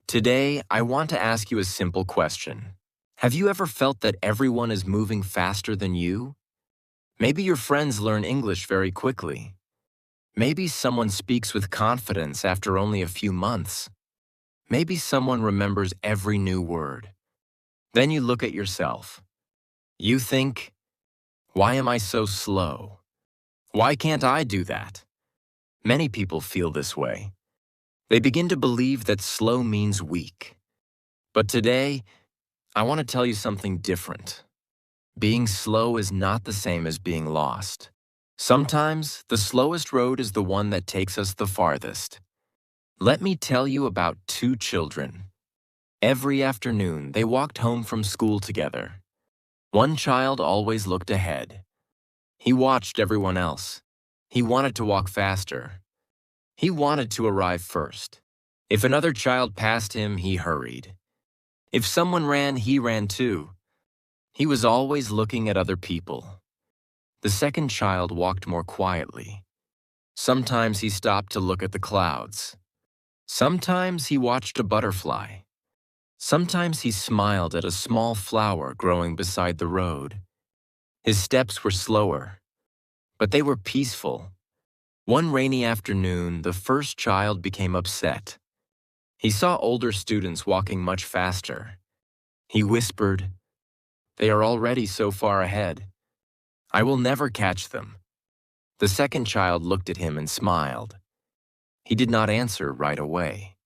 Today, I want to ask you a simple question. Have you ever felt that everyone is moving faster than you? Maybe your friends learn English very quickly. Maybe someone speaks with confidence after only a few months. Maybe someone remembers every new word. Then you look at yourself. You think, why am I so slow? Why can't I do that? Many people feel this way. They begin to believe that slow means weak. But today, I want to tell you something different. Being slow is not the same as being lost. Sometimes, the slowest road is the one that takes us the farthest. Let me tell you about two children. Every afternoon, they walked home from school together. One child always looked ahead. He watched everyone else. He wanted to walk faster. He wanted to arrive first. If another child passed him, he hurried. If someone ran, he ran too. He was always looking at other people. The second child walked more quietly. Sometimes he stopped to look at the clouds. Sometimes he watched a butterfly. Sometimes he smiled at a small flower growing beside the road. His steps were slower, but they were peaceful. One rainy afternoon, the first child became upset. He saw older students walking much faster. He whispered, "They are already so far ahead. I will never catch them." The second child looked at him and smiled. He did not answer right away.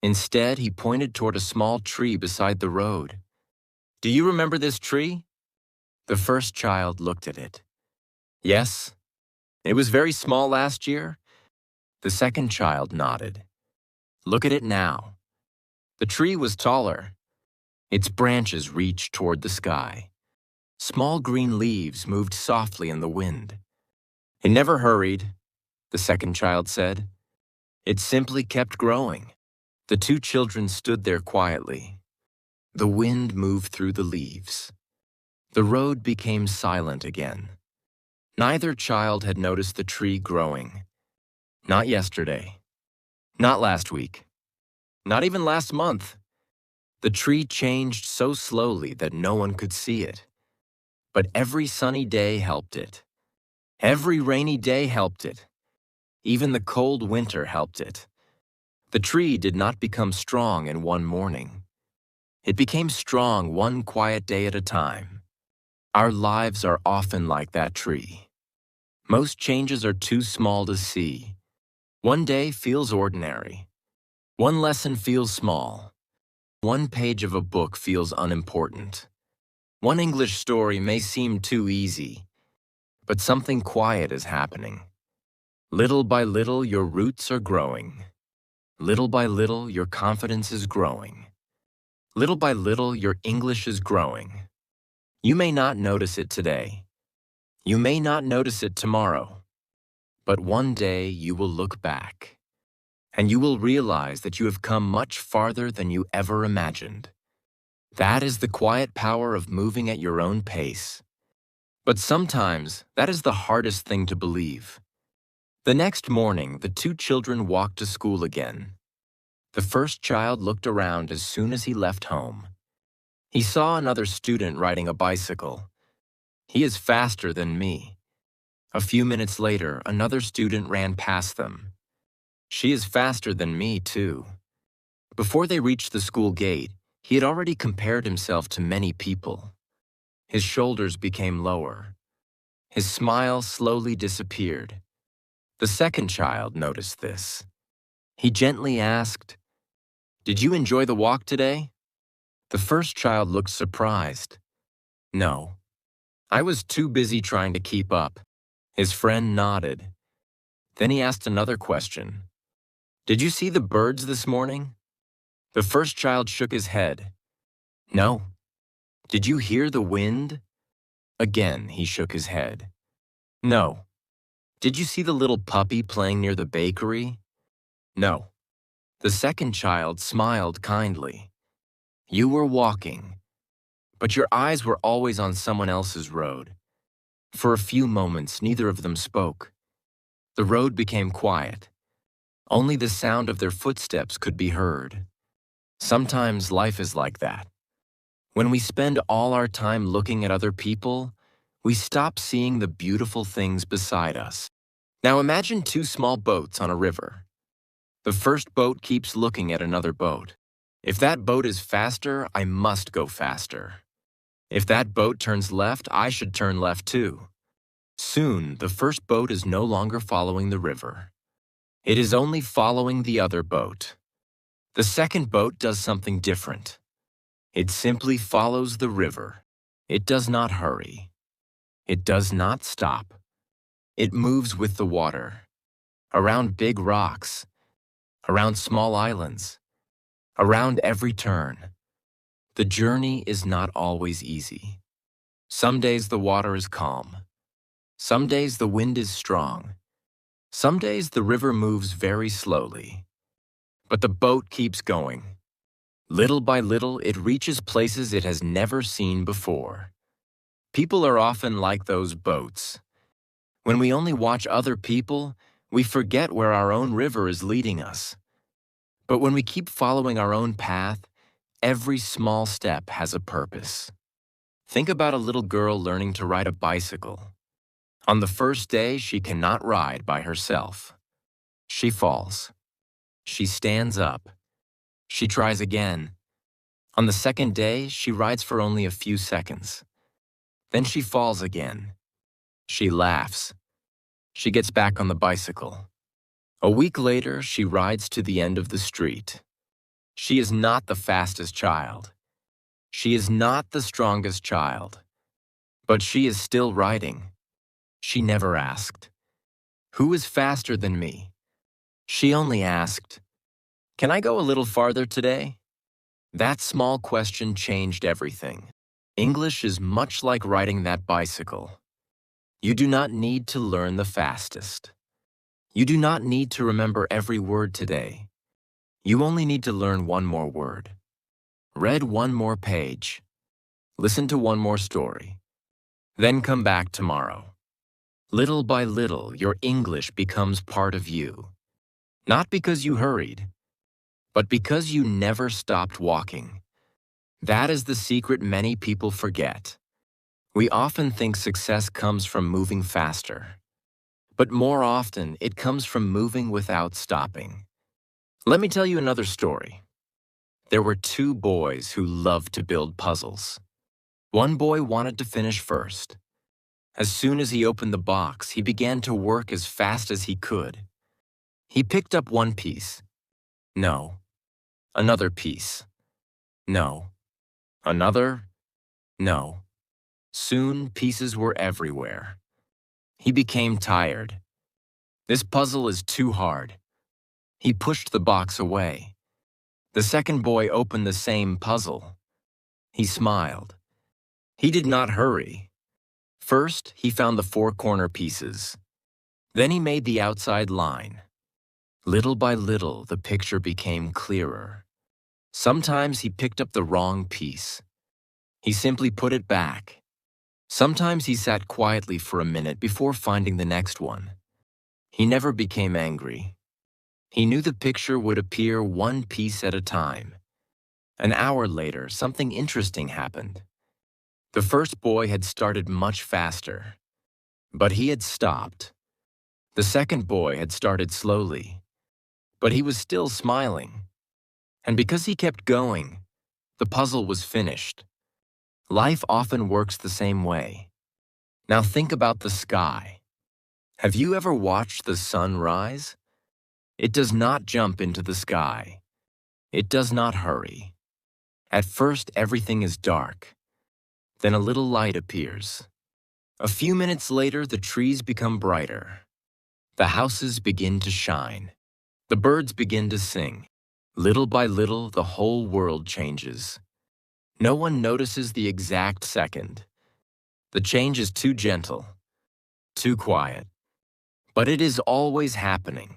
Instead, he pointed toward a small tree beside the road. "Do you remember this tree?" The first child looked at it. "Yes. It was very small last year." The second child nodded. "Look at it now." The tree was taller. Its branches reached toward the sky. Small green leaves moved softly in the wind. "It never hurried," the second child said. "It simply kept growing." The two children stood there quietly. The wind moved through the leaves. The road became silent again. Neither child had noticed the tree growing. Not yesterday. Not last week. Not even last month. The tree changed so slowly that no one could see it. But every sunny day helped it. Every rainy day helped it. Even the cold winter helped it. The tree did not become strong in one morning. It became strong one quiet day at a time. Our lives are often like that tree. Most changes are too small to see. One day feels ordinary. One lesson feels small. One page of a book feels unimportant. One English story may seem too easy, but something quiet is happening. Little by little, your roots are growing. Little by little, your confidence is growing. Little by little, your English is growing. You may not notice it today. You may not notice it tomorrow. But one day you will look back, and you will realize that you have come much farther than you ever imagined. That is the quiet power of moving at your own pace. But sometimes, that is the hardest thing to believe. The next morning, the two children walked to school again. The first child looked around as soon as he left home. He saw another student riding a bicycle. "He is faster than me." A few minutes later, another student ran past them. "She is faster than me, too." Before they reached the school gate, he had already compared himself to many people. His shoulders became lower. His smile slowly disappeared. The second child noticed this. He gently asked, "Did you enjoy the walk today?" The first child looked surprised. "No. I was too busy trying to keep up." His friend nodded. Then he asked another question. "Did you see the birds this morning?" The first child shook his head. "No." "Did you hear the wind?" Again, he shook his head. "No." "Did you see the little puppy playing near the bakery?" "No." The second child smiled kindly. "You were walking, but your eyes were always on someone else's road." For a few moments, neither of them spoke. The road became quiet. Only the sound of their footsteps could be heard. Sometimes life is like that. When we spend all our time looking at other people, we stop seeing the beautiful things beside us. Now imagine two small boats on a river. The first boat keeps looking at another boat. If that boat is faster, I must go faster. If that boat turns left, I should turn left too. Soon, the first boat is no longer following the river. It is only following the other boat. The second boat does something different. It simply follows the river. It does not hurry. It does not stop. It moves with the water, around big rocks, around small islands, around every turn. The journey is not always easy. Some days the water is calm. Some days the wind is strong. Some days the river moves very slowly. But the boat keeps going. Little by little, it reaches places it has never seen before. People are often like those boats. When we only watch other people, we forget where our own river is leading us. But when we keep following our own path, every small step has a purpose. Think about a little girl learning to ride a bicycle. On the first day, she cannot ride by herself. She falls. She stands up. She tries again. On the second day, she rides for only a few seconds. Then she falls again. She laughs. She gets back on the bicycle. A week later, she rides to the end of the street. She is not the fastest child. She is not the strongest child. But she is still riding. She never asked, "Who is faster than me?" She only asked, "Can I go a little farther today?" That small question changed everything. English is much like riding that bicycle. You do not need to learn the fastest. You do not need to remember every word today. You only need to learn one more word. Read one more page. Listen to one more story. Then come back tomorrow. Little by little, your English becomes part of you. Not because you hurried, but because you never stopped walking. That is the secret many people forget. We often think success comes from moving faster, but more often it comes from moving without stopping. Let me tell you another story. There were two boys who loved to build puzzles. One boy wanted to finish first. As soon as he opened the box, he began to work as fast as he could. He picked up one piece. No. Another piece. No. Another? No. Soon, pieces were everywhere. He became tired. This puzzle is too hard. He pushed the box away. The second boy opened the same puzzle. He smiled. He did not hurry. First, he found the four corner pieces. Then he made the outside line. Little by little, the picture became clearer. Sometimes he picked up the wrong piece. He simply put it back. Sometimes he sat quietly for a minute before finding the next one. He never became angry. He knew the picture would appear one piece at a time. An hour later, something interesting happened. The first boy had started much faster, but he had stopped. The second boy had started slowly, but he was still smiling. And because he kept going, the puzzle was finished. Life often works the same way. Now think about the sky. Have you ever watched the sun rise? It does not jump into the sky. It does not hurry. At first, everything is dark. Then a little light appears. A few minutes later, the trees become brighter. The houses begin to shine. The birds begin to sing. Little by little, the whole world changes. No one notices the exact second. The change is too gentle, too quiet. But it is always happening.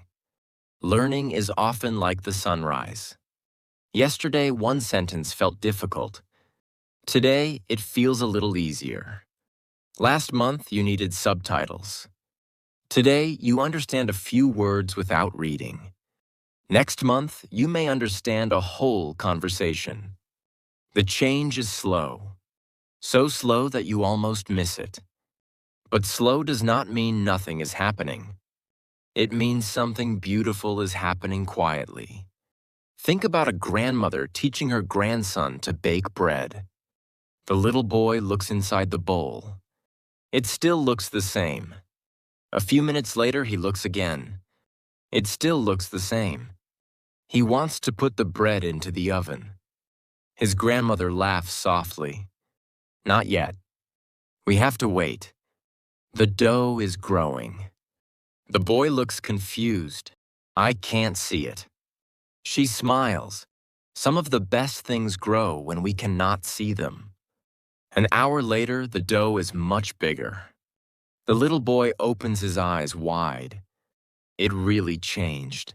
Learning is often like the sunrise. Yesterday, one sentence felt difficult. Today, it feels a little easier. Last month, you needed subtitles. Today, you understand a few words without reading. Next month, you may understand a whole conversation. The change is slow, so slow that you almost miss it. But slow does not mean nothing is happening. It means something beautiful is happening quietly. Think about a grandmother teaching her grandson to bake bread. The little boy looks inside the bowl. It still looks the same. A few minutes later, he looks again. It still looks the same. He wants to put the bread into the oven. His grandmother laughs softly. Not yet. We have to wait. The dough is growing. The boy looks confused. I can't see it. She smiles. Some of the best things grow when we cannot see them. An hour later, the dough is much bigger. The little boy opens his eyes wide. It really changed.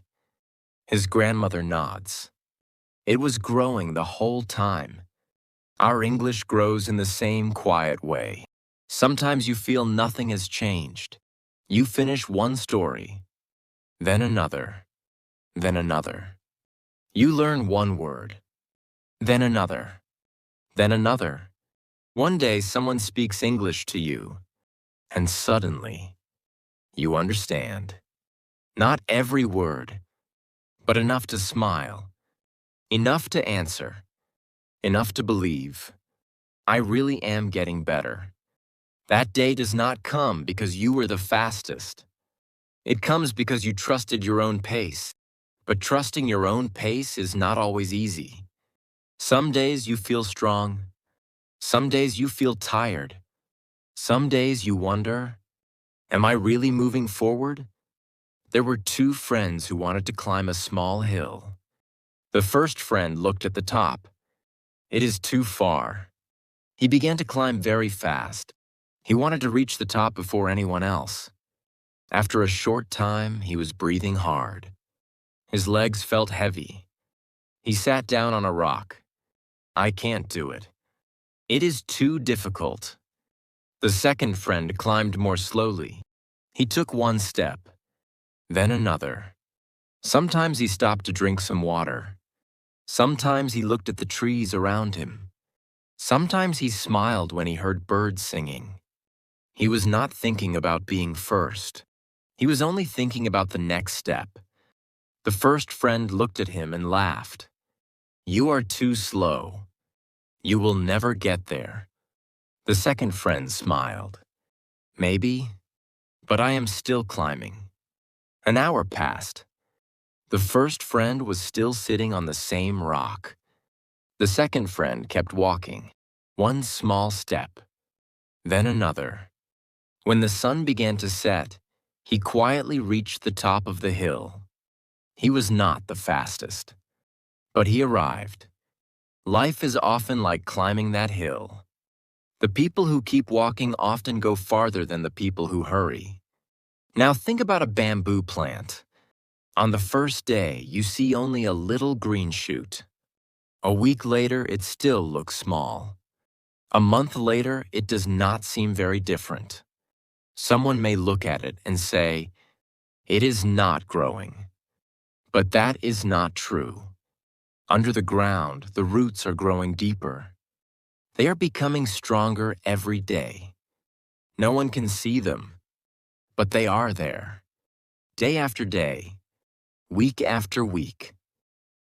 His grandmother nods. It was growing the whole time. Our English grows in the same quiet way. Sometimes you feel nothing has changed. You finish one story, then another, then another. You learn one word, then another, then another. One day someone speaks English to you, and suddenly you understand. Not every word, but enough to smile, enough to answer, enough to believe. I really am getting better. That day does not come because you were the fastest. It comes because you trusted your own pace. But trusting your own pace is not always easy. Some days you feel strong. Some days you feel tired. Some days you wonder, am I really moving forward? There were two friends who wanted to climb a small hill. The first friend looked at the top. It is too far. He began to climb very fast. He wanted to reach the top before anyone else. After a short time, he was breathing hard. His legs felt heavy. He sat down on a rock. I can't do it. It is too difficult. The second friend climbed more slowly. He took one step, then another. Sometimes he stopped to drink some water. Sometimes he looked at the trees around him. Sometimes he smiled when he heard birds singing. He was not thinking about being first. He was only thinking about the next step. The first friend looked at him and laughed. You are too slow. You will never get there. The second friend smiled. Maybe, but I am still climbing. An hour passed. The first friend was still sitting on the same rock. The second friend kept walking, one small step, then another. When the sun began to set, he quietly reached the top of the hill. He was not the fastest, but he arrived. Life is often like climbing that hill. The people who keep walking often go farther than the people who hurry. Now think about a bamboo plant. On the first day, you see only a little green shoot. A week later, it still looks small. A month later, it does not seem very different. Someone may look at it and say, it is not growing. But that is not true. Under the ground, the roots are growing deeper. They are becoming stronger every day. No one can see them, but they are there. Day after day, week after week.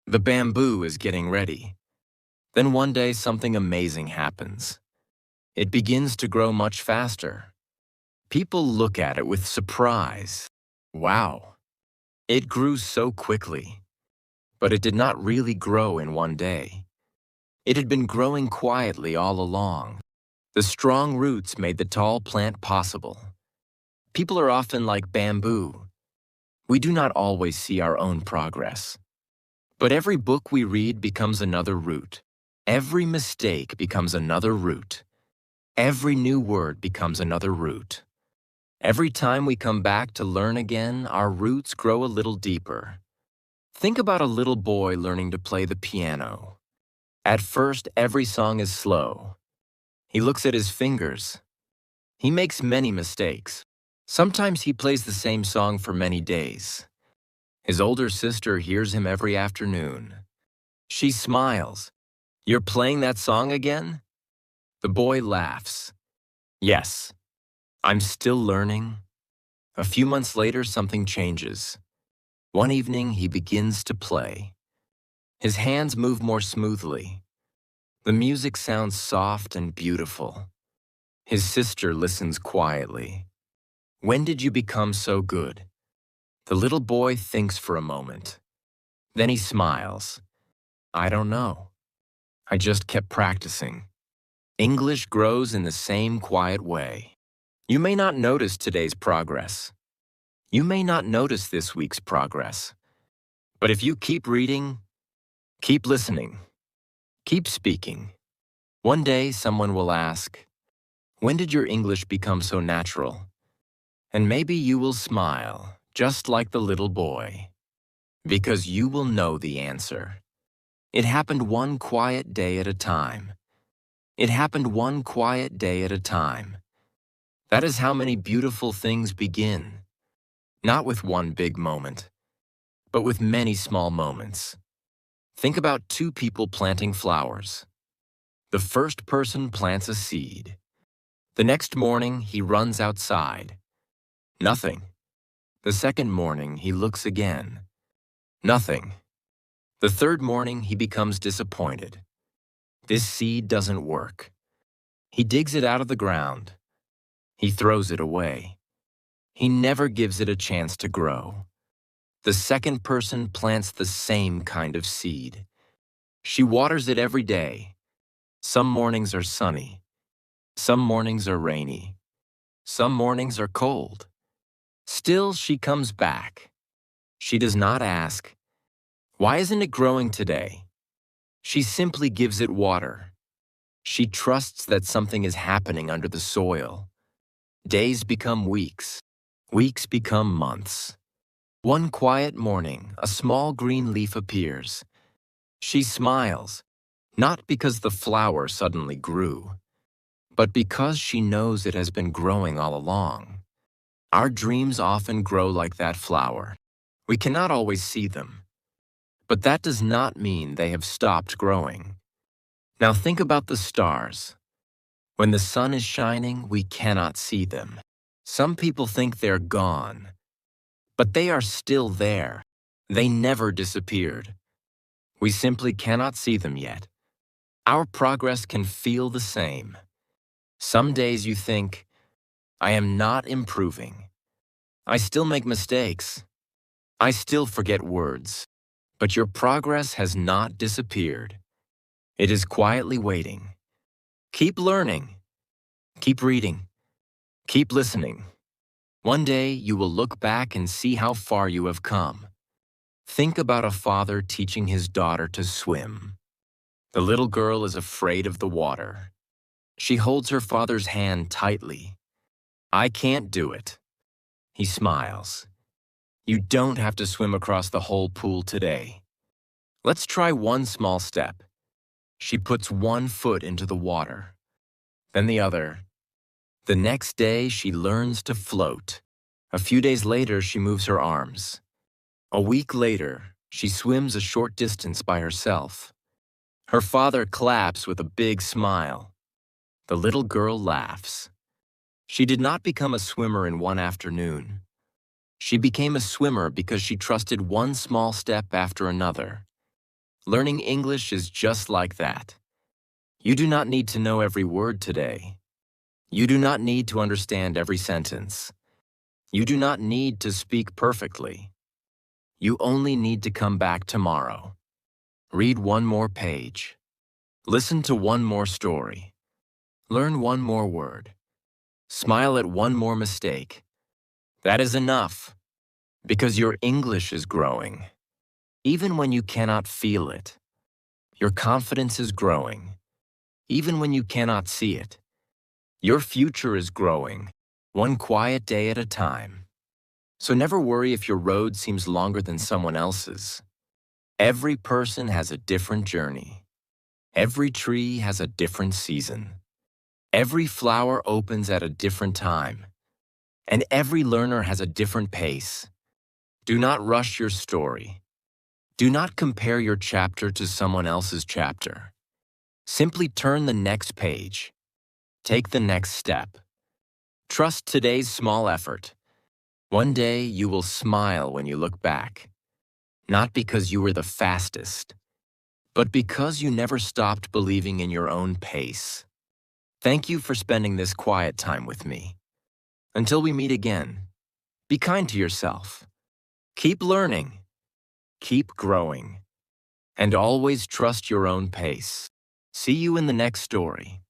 The bamboo is getting ready. Then one day something amazing happens. It begins to grow much faster. People look at it with surprise. Wow! It grew so quickly. But it did not really grow in one day. It had been growing quietly all along. The strong roots made the tall plant possible. People are often like bamboo. We do not always see our own progress. But every book we read becomes another root. Every mistake becomes another root. Every new word becomes another root. Every time we come back to learn again, our roots grow a little deeper. Think about a little boy learning to play the piano. At first, every song is slow. He looks at his fingers. He makes many mistakes. Sometimes he plays the same song for many days. His older sister hears him every afternoon. She smiles. "You're playing that song again?" The boy laughs. "Yes, I'm still learning." A few months later, something changes. One evening, he begins to play. His hands move more smoothly. The music sounds soft and beautiful. His sister listens quietly. "When did you become so good?" The little boy thinks for a moment. Then he smiles. "I don't know. I just kept practicing." English grows in the same quiet way. You may not notice today's progress. You may not notice this week's progress. But if you keep reading, keep listening, keep speaking, one day someone will ask, "When did your English become so natural?" And maybe you will smile, just like the little boy, because you will know the answer. It happened one quiet day at a time. It happened one quiet day at a time. That is how many beautiful things begin. Not with one big moment, but with many small moments. Think about two people planting flowers. The first person plants a seed. The next morning, he runs outside. Nothing. The second morning, he looks again. Nothing. The third morning, he becomes disappointed. This seed doesn't work. He digs it out of the ground. He throws it away. He never gives it a chance to grow. The second person plants the same kind of seed. She waters it every day. Some mornings are sunny. Some mornings are rainy. Some mornings are cold. Still, she comes back. She does not ask, "Why isn't it growing today?" She simply gives it water. She trusts that something is happening under the soil. Days become weeks. Weeks become months. One quiet morning, a small green leaf appears. She smiles, not because the flower suddenly grew, but because she knows it has been growing all along. Our dreams often grow like that flower. We cannot always see them, but that does not mean they have stopped growing. Now think about the stars. When the sun is shining, we cannot see them. Some people think they're gone, but they are still there. They never disappeared. We simply cannot see them yet. Our progress can feel the same. Some days you think, "I am not improving. I still make mistakes. I still forget words." But your progress has not disappeared. It is quietly waiting. Keep learning. Keep reading. Keep listening. One day you will look back and see how far you have come. Think about a father teaching his daughter to swim. The little girl is afraid of the water. She holds her father's hand tightly. "I can't do it." He smiles. "You don't have to swim across the whole pool today. Let's try one small step." She puts one foot into the water, then the other. The next day, she learns to float. A few days later, she moves her arms. A week later, she swims a short distance by herself. Her father claps with a big smile. The little girl laughs. She did not become a swimmer in one afternoon. She became a swimmer because she trusted one small step after another. Learning English is just like that. You do not need to know every word today. You do not need to understand every sentence. You do not need to speak perfectly. You only need to come back tomorrow. Read one more page. Listen to one more story. Learn one more word. Smile at one more mistake. That is enough, because your English is growing. Even when you cannot feel it. Your confidence is growing, even when you cannot see it. Your future is growing, one quiet day at a time. So never worry if your road seems longer than someone else's. Every person has a different journey. Every tree has a different season. Every flower opens at a different time. And every learner has a different pace. Do not rush your story. Do not compare your chapter to someone else's chapter. Simply turn the next page. Take the next step. Trust today's small effort. One day you will smile when you look back. Not because you were the fastest, but because you never stopped believing in your own pace. Thank you for spending this quiet time with me. Until we meet again, be kind to yourself. Keep learning, keep growing, and always trust your own pace. See you in the next story.